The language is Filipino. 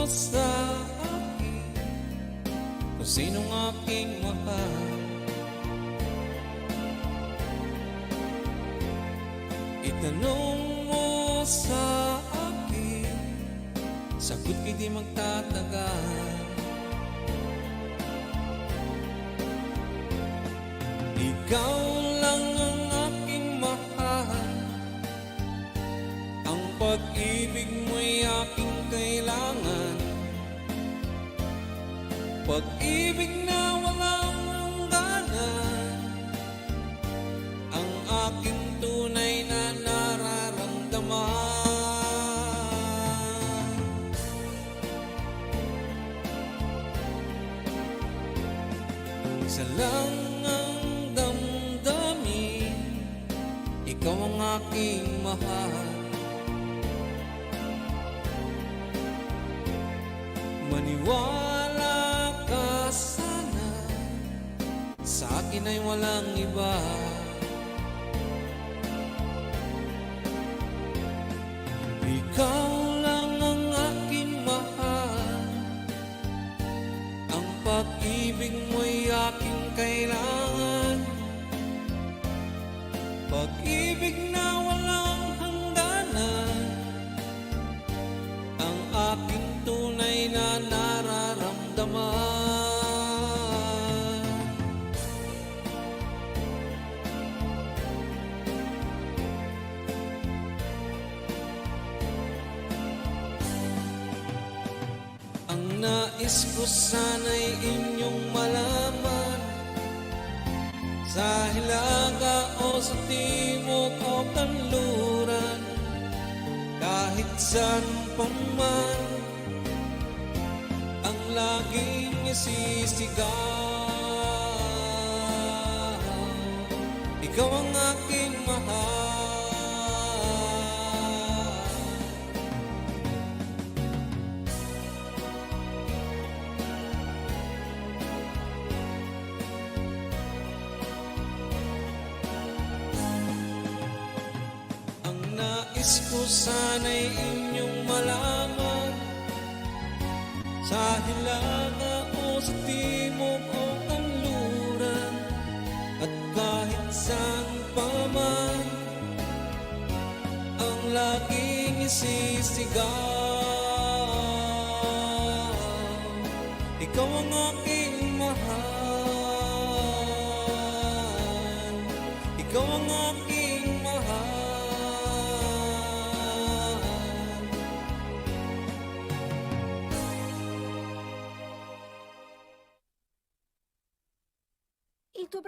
sa akin kung sinong aking mahal. Itanong mo sa akin, sagot ko'y di magtatagal. Ikaw lang ang aking mahal, ang pag-ibig mo'y aking kailangan, pag-ibig na walang hangganan, ang aking tunay na nararamdaman. Isa lang ang damdamin, ikaw ang aking mahal. Maniwala ka sana, sa akin ay walang iba. Ikaw lang ang aking mahal, ang pag-ibig mo'y aking kailangan, pag-ibig na walang hangganan, ang aking tunay na nararamdaman. Ang nais ko sana'y inyong malaman, sa hilaga o sa timog o kanluran, kahit saan pa man, ang laging isisigaw, ikaw ang aking mahal. Ang nais ko sana'y inyong malaman, sa hilaga o sa timog o kanluran, at kahit saan pa man, ang laging isisigaw, ikaw ang aking mahal, ikaw ang aking mahal. Ito